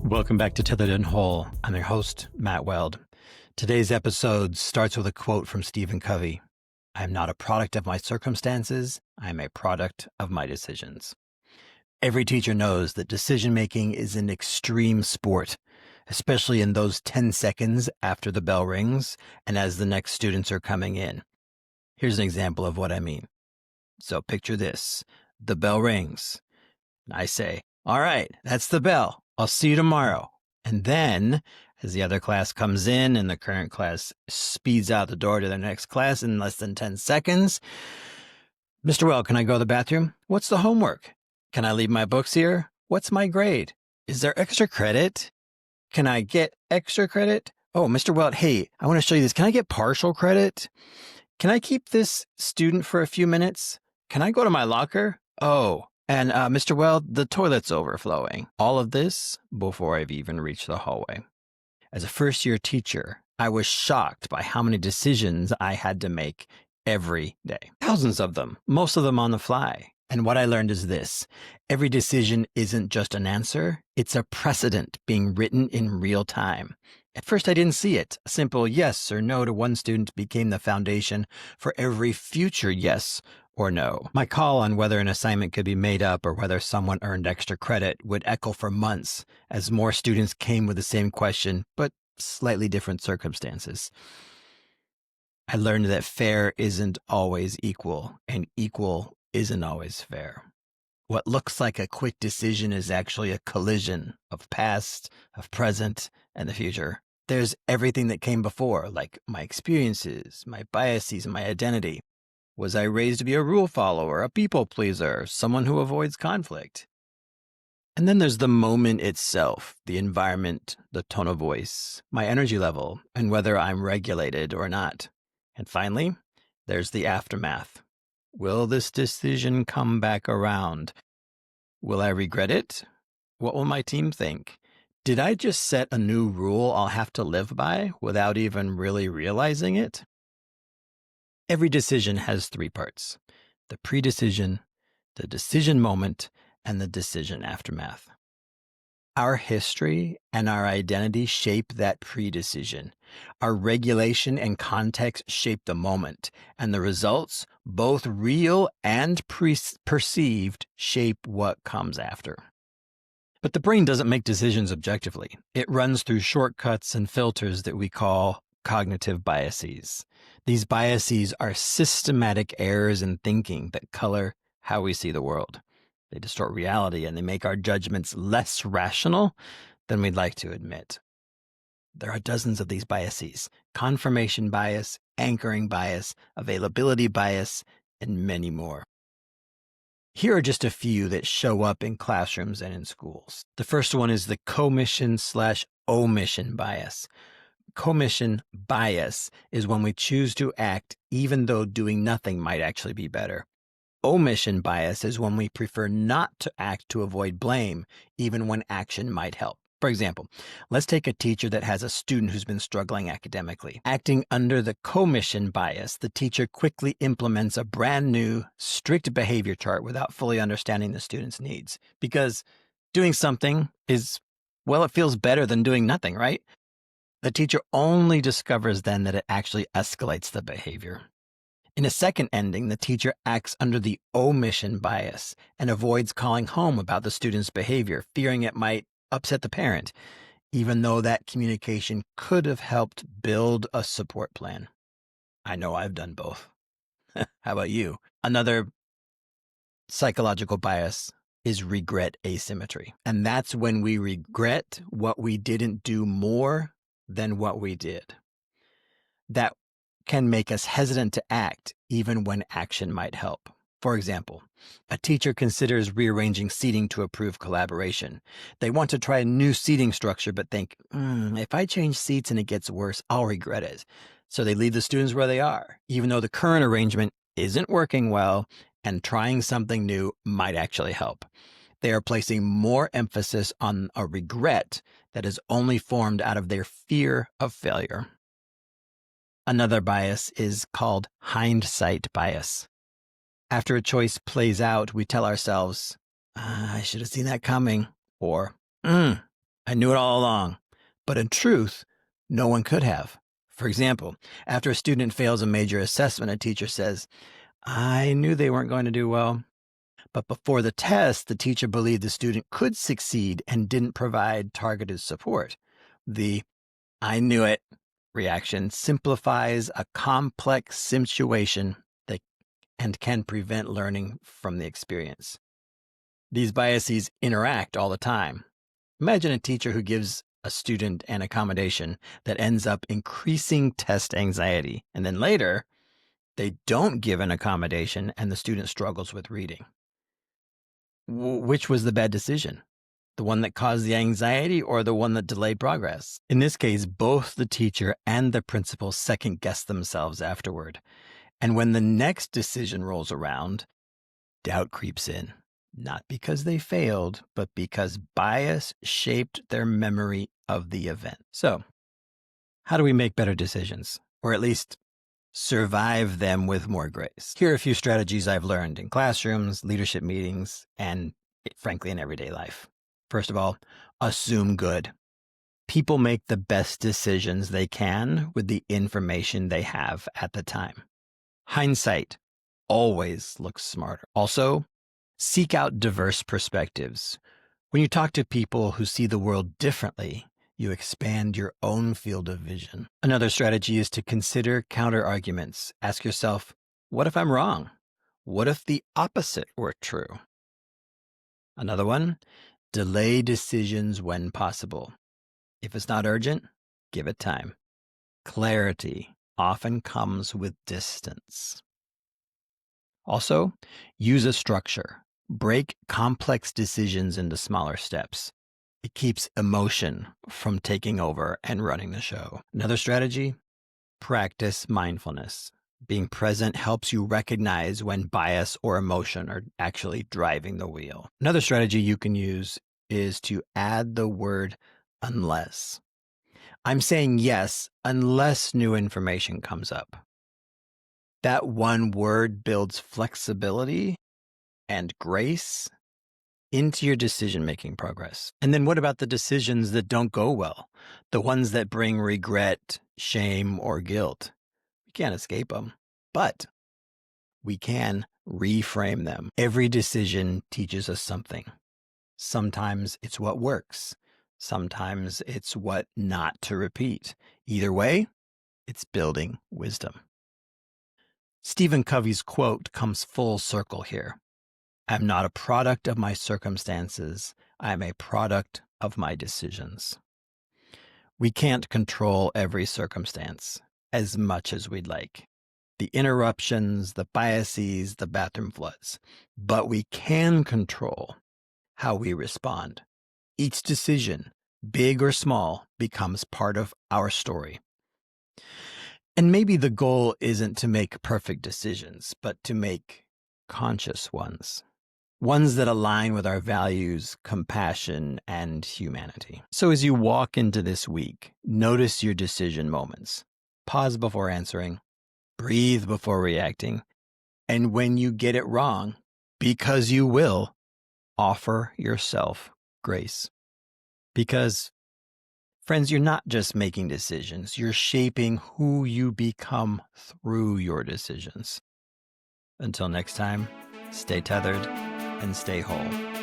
Welcome back to Tethered and Whole. I'm your host, Matt Weld. Today's episode starts with a quote from Stephen Covey. I am not a product of my circumstances. I am a product of my decisions. Every teacher knows that decision-making is an extreme sport, especially in those 10 seconds after the bell rings and as the next students are coming in. Here's an example of what I mean. So picture this. The bell rings. I say, all right, that's the bell. I'll see you tomorrow. And then, as the other class comes in and the current class speeds out the door to their next class in less than 10 seconds, Mr. Weld, can I go to the bathroom? What's the homework? Can I leave my books here? What's my grade? Is there extra credit? Can I get extra credit? Oh, Mr. Weld, hey, I want to show you this. Can I get partial credit? Can I keep this student for a few minutes? Can I go to my locker? Oh. And Mr. Weld, the toilet's overflowing. All of this before I've even reached the hallway. As a first-year teacher, I was shocked by how many decisions I had to make every day. Thousands of them, most of them on the fly. And what I learned is this. Every decision isn't just an answer. It's a precedent being written in real time. At first, I didn't see it. A simple yes or no to one student became the foundation for every future yes or no. My call on whether an assignment could be made up or whether someone earned extra credit would echo for months as more students came with the same question, but slightly different circumstances. I learned that fair isn't always equal, and equal isn't always fair. What looks like a quick decision is actually a collision of past, of present, and the future. There's everything that came before, like my experiences, my biases, and my identity. Was I raised to be a rule follower, a people pleaser, someone who avoids conflict? And then there's the moment itself, the environment, the tone of voice, my energy level, and whether I'm regulated or not. And finally, there's the aftermath. Will this decision come back around? Will I regret it? What will my team think? Did I just set a new rule I'll have to live by without even really realizing it? Every decision has three parts: the pre-decision, the decision moment, and the decision aftermath. Our history and our identity shape that pre-decision. Our regulation and context shape the moment, and the results, both real and perceived, shape what comes after. But the brain doesn't make decisions objectively. It runs through shortcuts and filters that we call cognitive biases. These biases are systematic errors in thinking that color how we see the world. They distort reality and they make our judgments less rational than we'd like to admit. There are dozens of these biases: confirmation bias, anchoring bias, availability bias, and many more. Here are just a few that show up in classrooms and in schools. The first one is the commission/omission bias. Commission bias is when we choose to act even though doing nothing might actually be better. Omission bias is when we prefer not to act to avoid blame, even when action might help. For example, let's take a teacher that has a student who's been struggling academically. Acting under the commission bias, the teacher quickly implements a brand new, strict behavior chart without fully understanding the student's needs. Because doing something is, well, it feels better than doing nothing, right? The teacher only discovers then that it actually escalates the behavior. In a second ending, the teacher acts under the omission bias and avoids calling home about the student's behavior, fearing it might upset the parent, even though that communication could have helped build a support plan. I know I've done both. How about you? Another psychological bias is regret asymmetry. And that's when we regret what we didn't do more than what we did. That can make us hesitant to act even when action might help. For example, a teacher considers rearranging seating to improve collaboration. They want to try a new seating structure, but think, if I change seats and it gets worse, I'll regret it. So they leave the students where they are, even though the current arrangement isn't working well and trying something new might actually help. They are placing more emphasis on a regret that is only formed out of their fear of failure. Another bias is called hindsight bias. After a choice plays out, we tell ourselves, I should have seen that coming, or I knew it all along. But in truth, no one could have. For example, after a student fails a major assessment, a teacher says, I knew they weren't going to do well. But before the test, the teacher believed the student could succeed and didn't provide targeted support. The I knew it reaction simplifies a complex situation and can prevent learning from the experience. These biases interact all the time. Imagine a teacher who gives a student an accommodation that ends up increasing test anxiety, and then later they don't give an accommodation and the student struggles with reading. Which was the bad decision? The one that caused the anxiety or the one that delayed progress? In this case, both the teacher and the principal second-guess themselves afterward. And when the next decision rolls around, doubt creeps in. Not because they failed, but because bias shaped their memory of the event. So, how do we make better decisions? Or at least survive them with more grace? Here are a few strategies I've learned in classrooms, leadership meetings, and frankly, in everyday life. First of all, assume good. People make the best decisions they can with the information they have at the time. Hindsight always looks smarter. Also, seek out diverse perspectives. When you talk to people who see the world differently, you expand your own field of vision. Another strategy is to consider counter-arguments. Ask yourself, what if I'm wrong? What if the opposite were true? Another one, delay decisions when possible. If it's not urgent, give it time. Clarity often comes with distance. Also, use a structure. Break complex decisions into smaller steps. It keeps emotion from taking over and running the show. Another strategy, practice mindfulness. Being present helps you recognize when bias or emotion are actually driving the wheel. Another strategy you can use is to add the word unless. I'm saying yes unless new information comes up. That one word builds flexibility and grace into your decision-making progress. And then what about the decisions that don't go well? The ones that bring regret, shame, or guilt? We can't escape them, but we can reframe them. Every decision teaches us something. Sometimes it's what works. Sometimes it's what not to repeat. Either way, it's building wisdom. Stephen Covey's quote comes full circle here. I'm not a product of my circumstances. I'm a product of my decisions. We can't control every circumstance as much as we'd like. The interruptions, the biases, the bathroom floods. But we can control how we respond. Each decision, big or small, becomes part of our story. And maybe the goal isn't to make perfect decisions, but to make conscious ones. Ones that align with our values, compassion, and humanity. So as you walk into this week, notice your decision moments. Pause before answering. Breathe before reacting. And when you get it wrong, because you will, offer yourself grace. Because, friends, you're not just making decisions. You're shaping who you become through your decisions. Until next time, stay tethered and stay whole.